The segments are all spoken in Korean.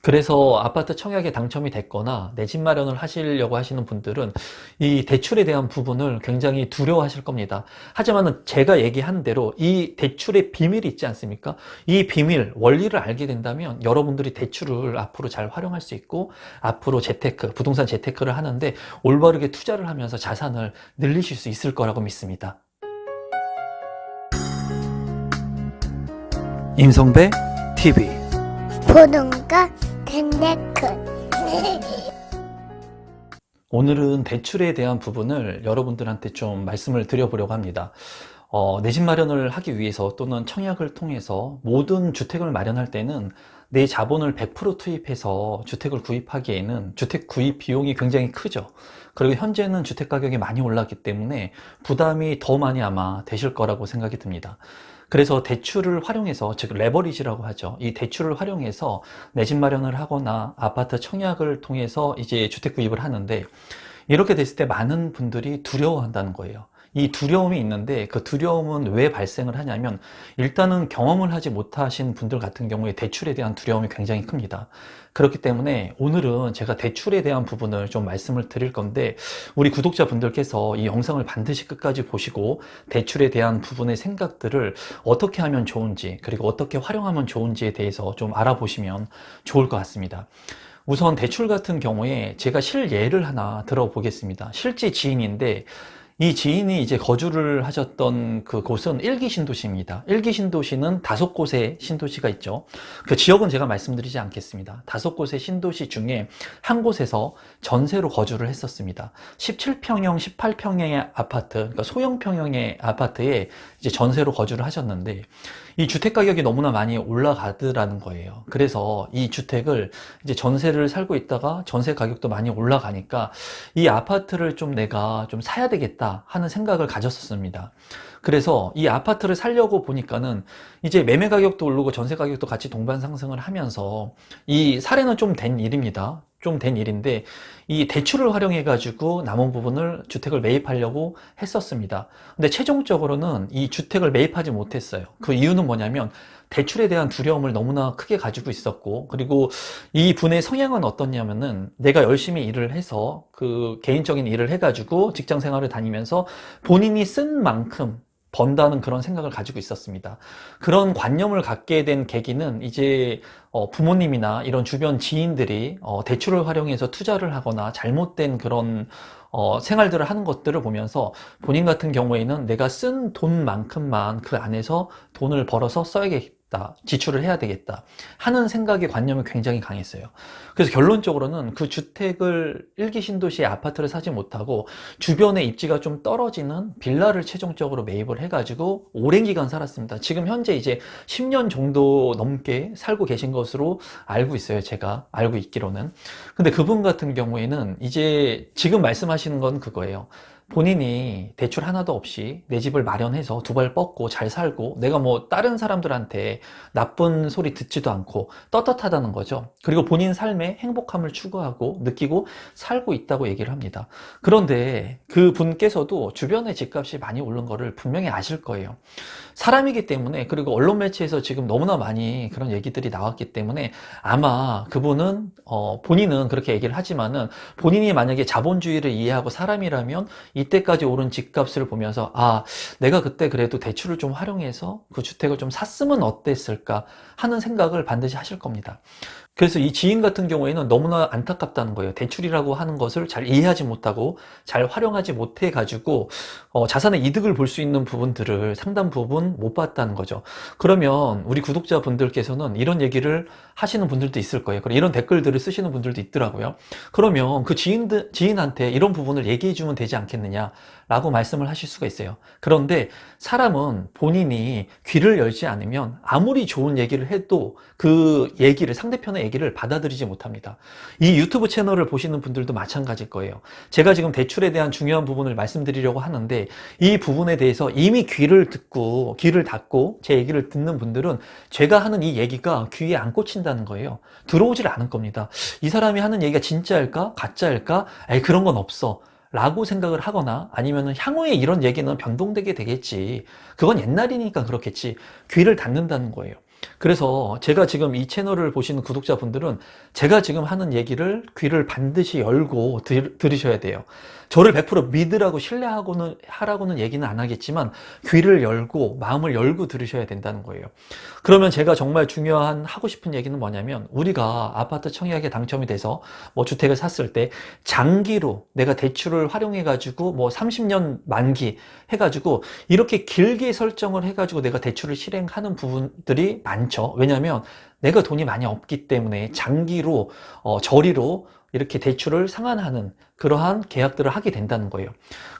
그래서 아파트 청약에 당첨이 됐거나 내 집 마련을 하시려고 하시는 분들은 이 대출에 대한 부분을 굉장히 두려워하실 겁니다. 하지만 제가 얘기한 대로 이 대출의 비밀이 있지 않습니까? 이 비밀, 원리를 알게 된다면 여러분들이 대출을 앞으로 잘 활용할 수 있고 앞으로 재테크, 부동산 재테크를 하는데 올바르게 투자를 하면서 자산을 늘리실 수 있을 거라고 믿습니다. 임성배 TV 보동과 텐데크 오늘은 대출에 대한 부분을 여러분들한테 좀 말씀을 드려보려고 합니다. 내 집 마련을 하기 위해서 또는 청약을 통해서 모든 주택을 마련할 때는 내 자본을 100% 투입해서 주택을 구입하기에는 주택 구입 비용이 굉장히 크죠. 그리고 현재는 주택 가격이 많이 올랐기 때문에 부담이 더 많이 아마 되실 거라고 생각이 듭니다. 그래서 대출을 활용해서, 즉 레버리지라고 하죠. 이 대출을 활용해서 내 집 마련을 하거나 아파트 청약을 통해서 이제 주택 구입을 하는데, 이렇게 됐을 때 많은 분들이 두려워한다는 거예요. 이 두려움이 있는데 그 두려움은 왜 발생을 하냐면, 일단은 경험을 하지 못하신 분들 같은 경우에 대출에 대한 두려움이 굉장히 큽니다. 그렇기 때문에 오늘은 제가 대출에 대한 부분을 좀 말씀을 드릴 건데, 우리 구독자분들께서 이 영상을 반드시 끝까지 보시고 대출에 대한 부분의 생각들을 어떻게 하면 좋은지, 그리고 어떻게 활용하면 좋은지에 대해서 좀 알아보시면 좋을 것 같습니다. 우선 대출 같은 경우에 제가 실예를 하나 들어보겠습니다. 실제 지인인데, 이 지인이 이제 거주를 하셨던 그 곳은 일기 신도시입니다. 일기 신도시는 5곳의 신도시가 있죠. 그 지역은 제가 말씀드리지 않겠습니다. 5곳의 신도시 중에 한 곳에서 전세로 거주를 했었습니다. 17평형, 18평형의 아파트, 그러니까 소형평형의 아파트에 이제 전세로 거주를 하셨는데, 이 주택 가격이 너무나 많이 올라가더라는 거예요. 그래서 이 주택을 이제 전세를 살고 있다가 전세 가격도 많이 올라가니까 이 아파트를 좀 내가 좀 사야 되겠다 하는 생각을 가졌었습니다. 그래서 이 아파트를 살려고 보니까는 이제 매매 가격도 오르고 전세 가격도 같이 동반 상승을 하면서, 이 사례는 좀 된 일입니다. 좀 된 일인데, 이 대출을 활용해 가지고 남은 부분을 주택을 매입하려고 했었습니다. 근데 최종적으로는 이 주택을 매입하지 못했어요. 그 이유는 뭐냐면, 대출에 대한 두려움을 너무나 크게 가지고 있었고, 그리고 이 분의 성향은 어떻냐면은, 내가 열심히 일을 해서 그 개인적인 일을 해가지고 직장 생활을 다니면서 본인이 쓴 만큼 번다는 그런 생각을 가지고 있었습니다. 그런 관념을 갖게 된 계기는 이제 부모님이나 이런 주변 지인들이 대출을 활용해서 투자를 하거나 잘못된 그런 생활들을 하는 것들을 보면서, 본인 같은 경우에는 내가 쓴 돈만큼만 그 안에서 돈을 벌어서 써야겠다, 지출을 해야 되겠다 하는 생각의 관념이 굉장히 강했어요. 그래서 결론적으로는 그 주택을, 일기 신도시의 아파트를 사지 못하고 주변에 입지가 좀 떨어지는 빌라를 최종적으로 매입을 해가지고 오랜 기간 살았습니다. 지금 현재 이제 10년 정도 넘게 살고 계신 것으로 알고 있어요. 제가 알고 있기로는. 근데 그분 같은 경우에는 이제 지금 말씀하시는 건 그거예요. 본인이 대출 하나도 없이 내 집을 마련해서 두 발 뻗고 잘 살고, 내가 뭐 다른 사람들한테 나쁜 소리 듣지도 않고 떳떳하다는 거죠. 그리고 본인 삶에 행복함을 추구하고 느끼고 살고 있다고 얘기를 합니다. 그런데 그 분께서도 주변의 집값이 많이 오른 거를 분명히 아실 거예요. 사람이기 때문에, 그리고 언론 매체에서 지금 너무나 많이 그런 얘기들이 나왔기 때문에 아마 그분은 본인은 그렇게 얘기를 하지만은, 본인이 만약에 자본주의를 이해하고 사람이라면 이때까지 오른 집값을 보면서, 아, 내가 그때 그래도 대출을 좀 활용해서 그 주택을 좀 샀으면 어땠을까 하는 생각을 반드시 하실 겁니다. 그래서 이 지인 같은 경우에는 너무나 안타깝다는 거예요. 대출이라고 하는 것을 잘 이해하지 못하고 잘 활용하지 못해 가지고 자산의 이득을 볼 수 있는 부분들을 상당 부분 못 봤다는 거죠. 그러면 우리 구독자분들께서는 이런 얘기를 하시는 분들도 있을 거예요. 그리고 이런 댓글들을 쓰시는 분들도 있더라고요. 그러면 그 지인한테 이런 부분을 얘기해 주면 되지 않겠느냐 라고 말씀을 하실 수가 있어요. 그런데 사람은 본인이 귀를 열지 않으면 아무리 좋은 얘기를 해도 그 얘기를, 상대편의 얘기를 받아들이지 못합니다. 이 유튜브 채널을 보시는 분들도 마찬가지일 거예요. 제가 지금 대출에 대한 중요한 부분을 말씀드리려고 하는데, 이 부분에 대해서 이미 귀를 닫고 제 얘기를 듣는 분들은 제가 하는 이 얘기가 귀에 안 꽂힌다는 거예요. 들어오질 않을 겁니다. 이 사람이 하는 얘기가 진짜일까? 가짜일까? 에이, 그런 건 없어 라고 생각을 하거나, 아니면 향후에 이런 얘기는 변동되게 되겠지, 그건 옛날이니까 그렇겠지, 귀를 닫는다는 거예요. 그래서 제가 지금 이 채널을 보시는 구독자분들은 제가 지금 하는 얘기를 귀를 반드시 열고 들으셔야 돼요. 저를 100% 믿으라고 신뢰하고는 하라고는 얘기는 안 하겠지만 귀를 열고 마음을 열고 들으셔야 된다는 거예요. 그러면 제가 정말 중요한 하고 싶은 얘기는 뭐냐면, 우리가 아파트 청약에 당첨이 돼서 뭐 주택을 샀을 때 장기로 내가 대출을 활용해 가지고 뭐 30년 만기 해 가지고 이렇게 길게 설정을 해 가지고 내가 대출을 실행하는 부분들이 많죠. 왜냐하면 내가 돈이 많이 없기 때문에 장기로 저리로 이렇게 대출을 상환하는 그러한 계약들을 하게 된다는 거예요.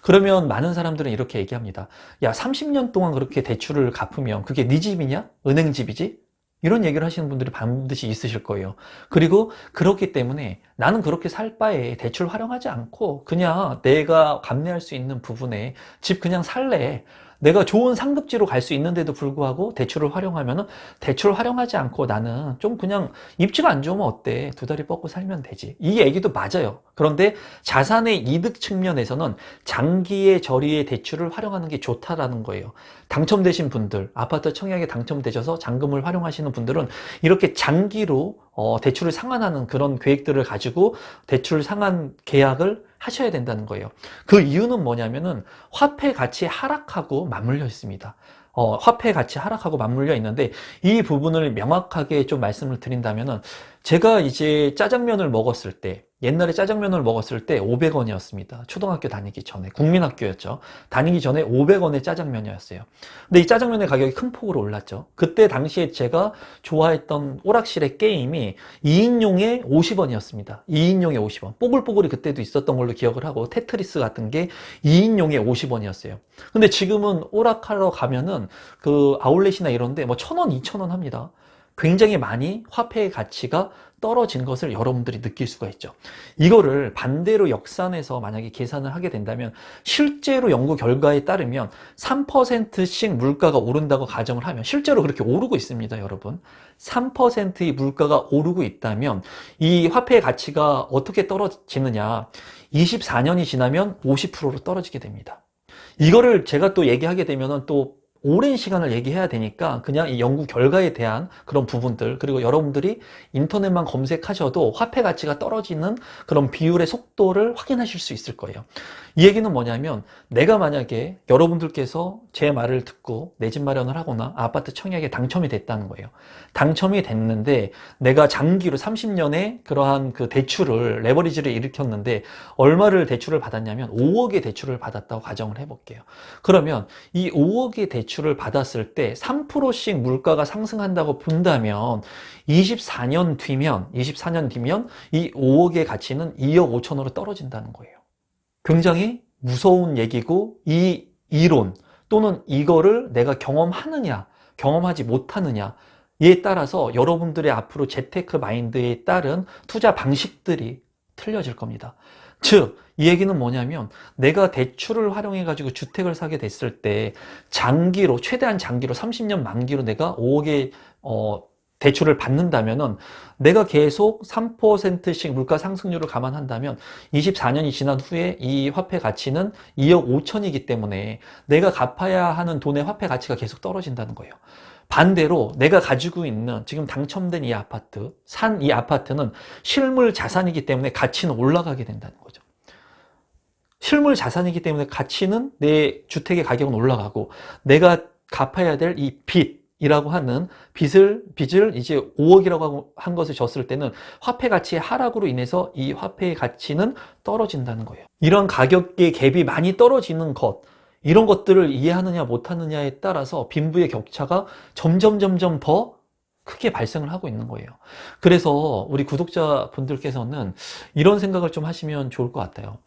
그러면 많은 사람들은 이렇게 얘기합니다. 야, 30년 동안 그렇게 대출을 갚으면 그게 네 집이냐? 은행 집이지? 이런 얘기를 하시는 분들이 반드시 있으실 거예요. 그리고 그렇기 때문에 나는 그렇게 살 바에 대출 활용하지 않고 그냥 내가 감내할 수 있는 부분에 집 그냥 살래. 내가 좋은 상급지로 갈 수 있는데도 불구하고 대출을 활용하면은, 대출 활용하지 않고 나는 좀 그냥 입지가 안 좋으면 어때? 두 다리 뻗고 살면 되지. 이 얘기도 맞아요. 그런데 자산의 이득 측면에서는 장기의 저리의 대출을 활용하는 게 좋다라는 거예요. 당첨되신 분들, 아파트 청약에 당첨되셔서 잔금을 활용하시는 분들은 이렇게 장기로 대출을 상환하는 그런 계획들을 가지고 대출 상환 계약을 하셔야 된다는 거예요. 그 이유는 뭐냐면은 화폐 가치 하락하고 맞물려 있습니다. 화폐 가치 하락하고 맞물려 있는데, 이 부분을 명확하게 좀 말씀을 드린다면은, 제가 이제 짜장면을 먹었을 때, 옛날에 짜장면을 먹었을 때 500원이었습니다. 초등학교 다니기 전에, 국민학교였죠. 다니기 전에 500원의 짜장면이었어요. 근데 이 짜장면의 가격이 큰 폭으로 올랐죠. 그때 당시에 제가 좋아했던 오락실의 게임이 2인용에 50원이었습니다. 2인용에 50원. 뽀글뽀글이 그때도 있었던 걸로 기억을 하고, 테트리스 같은 게 2인용에 50원이었어요. 근데 지금은 오락하러 가면은 그 아울렛이나 이런데 뭐 1,000원, 2,000원 합니다. 굉장히 많이 화폐의 가치가 떨어진 것을 여러분들이 느낄 수가 있죠. 이거를 반대로 역산해서 만약에 계산을 하게 된다면, 실제로 연구 결과에 따르면 3%씩 물가가 오른다고 가정을 하면, 실제로 그렇게 오르고 있습니다, 여러분. 3%의 물가가 오르고 있다면 이 화폐의 가치가 어떻게 떨어지느냐? 24년이 지나면 50%로 떨어지게 됩니다. 이거를 제가 또 얘기하게 되면은 또 오랜 시간을 얘기해야 되니까 그냥 이 연구 결과에 대한 그런 부분들, 그리고 여러분들이 인터넷만 검색하셔도 화폐 가치가 떨어지는 그런 비율의 속도를 확인하실 수 있을 거예요. 이 얘기는 뭐냐면, 내가 만약에 여러분들께서 제 말을 듣고 내 집 마련을 하거나 아파트 청약에 당첨이 됐다는 거예요. 당첨이 됐는데 내가 장기로 30년의 그러한 그 대출을, 레버리지를 일으켰는데 얼마를 대출을 받았냐면 5억의 대출을 받았다고 가정을 해볼게요. 그러면 이 5억의 대출을 받았을 때 3%씩 물가가 상승한다고 본다면 24년 뒤면 이 5억의 가치는 2억 5천으로 떨어진다는 거예요. 굉장히 무서운 얘기고, 이 이론 또는 이거를 내가 경험하느냐 경험하지 못하느냐에 따라서 여러분들의 앞으로 재테크 마인드에 따른 투자 방식들이 틀려질 겁니다. 즉, 이 얘기는 뭐냐면, 내가 대출을 활용해 가지고 주택을 사게 됐을 때 장기로, 최대한 장기로 30년 만기로 내가 5억의 대출을 받는다면은, 내가 계속 3%씩 물가 상승률을 감안한다면 24년이 지난 후에 이 화폐 가치는 2억 5천이기 때문에 내가 갚아야 하는 돈의 화폐 가치가 계속 떨어진다는 거예요. 반대로 내가 가지고 있는, 지금 당첨된 이 아파트, 산 이 아파트는 실물 자산이기 때문에 가치는 올라가게 된다는 거죠. 실물 자산이기 때문에 가치는, 내 주택의 가격은 올라가고, 내가 갚아야 될 이 빚이라고 하는 빚을 이제 5억이라고 한 것을 졌을 때는 화폐 가치의 하락으로 인해서 이 화폐의 가치는 떨어진다는 거예요. 이런 가격의 갭이 많이 떨어지는 것, 이런 것들을 이해하느냐 못하느냐에 따라서 빈부의 격차가 점점 더 크게 발생을 하고 있는 거예요. 그래서 우리 구독자분들께서는 이런 생각을 좀 하시면 좋을 것 같아요.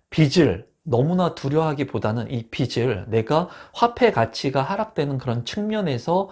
빚을 너무나 두려워하기보다는 이 빚을 내가 화폐 가치가 하락되는 그런 측면에서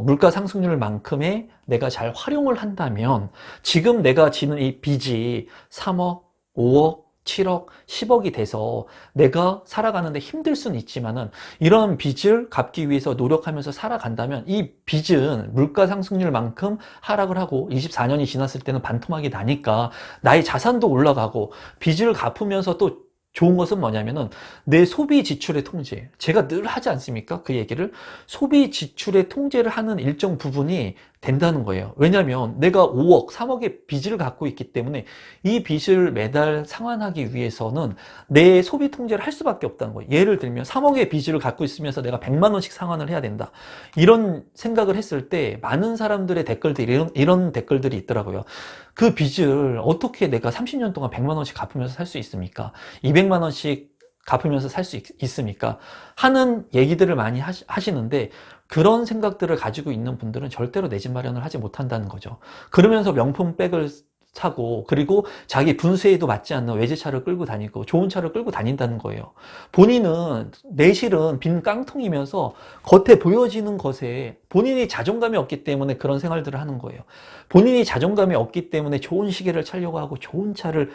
물가 상승률만큼의 내가 잘 활용을 한다면, 지금 내가 지는 이 빚이 3억, 5억, 7억, 10억이 돼서 내가 살아가는데 힘들 수는 있지만은, 이런 빚을 갚기 위해서 노력하면서 살아간다면 이 빚은 물가 상승률만큼 하락을 하고 24년이 지났을 때는 반토막이 나니까 나의 자산도 올라가고, 빚을 갚으면서 또 좋은 것은 뭐냐면은 내 소비 지출의 통제. 제가 늘 하지 않습니까? 그 얘기를. 소비 지출의 통제를 하는 일정 부분이 된다는 거예요. 왜냐하면 내가 5억, 3억의 빚을 갖고 있기 때문에 이 빚을 매달 상환하기 위해서는 내 소비 통제를 할 수밖에 없다는 거예요. 예를 들면 3억의 빚을 갖고 있으면서 내가 100만 원씩 상환을 해야 된다. 이런 생각을 했을 때 많은 사람들의 댓글들이 이런 댓글들이 있더라고요. 그 빚을 어떻게 내가 30년 동안 100만 원씩 갚으면서 살 수 있습니까? 200만 원씩 갚으면서 살 수 있습니까? 하는 얘기들을 많이 하시는데 그런 생각들을 가지고 있는 분들은 절대로 내 집 마련을 하지 못한다는 거죠. 그러면서 명품 백을 사고 그리고 자기 분수에도 맞지 않는 외제차를 끌고 다니고 좋은 차를 끌고 다닌다는 거예요. 본인은 내실은 빈 깡통이면서 겉에 보여지는 것에 본인이 자존감이 없기 때문에 그런 생활들을 하는 거예요. 본인이 자존감이 없기 때문에 좋은 시계를 차려고 하고 좋은 차를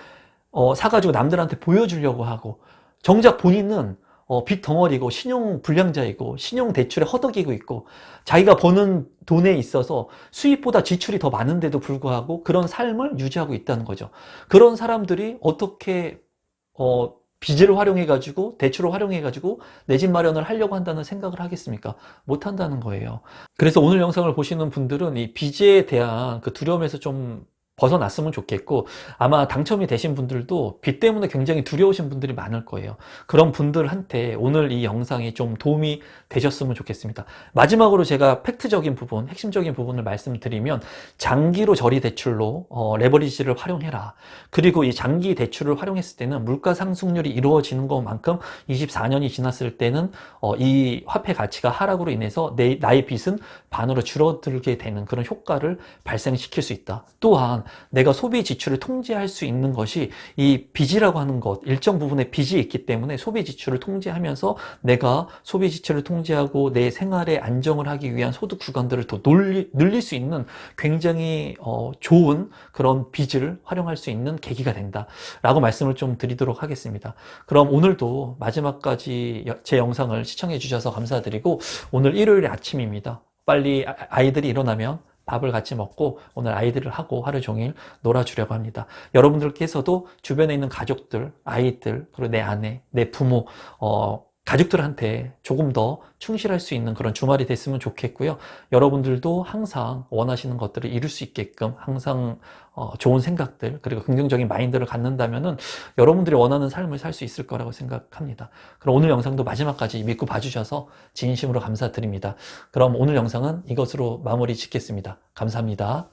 사가지고 남들한테 보여주려고 하고 정작 본인은 빚 덩어리고 신용 불량자이고 신용 대출에 허덕이고 있고 자기가 버는 돈에 있어서 수입보다 지출이 더 많은데도 불구하고 그런 삶을 유지하고 있다는 거죠. 그런 사람들이 어떻게 빚을 활용해 가지고 대출을 활용해 가지고 내 집 마련을 하려고 한다는 생각을 하겠습니까? 못 한다는 거예요. 그래서 오늘 영상을 보시는 분들은 이 빚에 대한 그 두려움에서 좀 벗어났으면 좋겠고 아마 당첨이 되신 분들도 빚 때문에 굉장히 두려우신 분들이 많을 거예요. 그런 분들한테 오늘 이 영상이 좀 도움이 되셨으면 좋겠습니다. 마지막으로 제가 팩트적인 부분, 핵심적인 부분을 말씀드리면 장기로 저리 대출로 레버리지를 활용해라. 그리고 이 장기 대출을 활용했을 때는 물가 상승률이 이루어지는 것만큼 24년이 지났을 때는 이 화폐 가치가 하락으로 인해서 나의 빚은 반으로 줄어들게 되는 그런 효과를 발생시킬 수 있다. 또한 내가 소비 지출을 통제할 수 있는 것이 이 빚이라고 하는 것, 일정 부분의 빚이 있기 때문에 소비 지출을 통제하면서 내가 소비 지출을 통제하고 내 생활에 안정을 하기 위한 소득 구간들을 더 늘릴 수 있는 굉장히 좋은 그런 빚을 활용할 수 있는 계기가 된다 라고 말씀을 좀 드리도록 하겠습니다. 그럼 오늘도 마지막까지 제 영상을 시청해 주셔서 감사드리고 오늘 일요일 아침입니다. 빨리 아이들이 일어나면 밥을 같이 먹고 오늘 아이들을 하고 하루 종일 놀아주려고 합니다. 여러분들께서도 주변에 있는 가족들, 아이들, 그리고 내 아내, 내 부모, 가족들한테 조금 더 충실할 수 있는 그런 주말이 됐으면 좋겠고요. 여러분들도 항상 원하시는 것들을 이룰 수 있게끔 항상 좋은 생각들 그리고 긍정적인 마인드를 갖는다면은 여러분들이 원하는 삶을 살 수 있을 거라고 생각합니다. 그럼 오늘 영상도 마지막까지 믿고 봐주셔서 진심으로 감사드립니다. 그럼 오늘 영상은 이것으로 마무리 짓겠습니다. 감사합니다.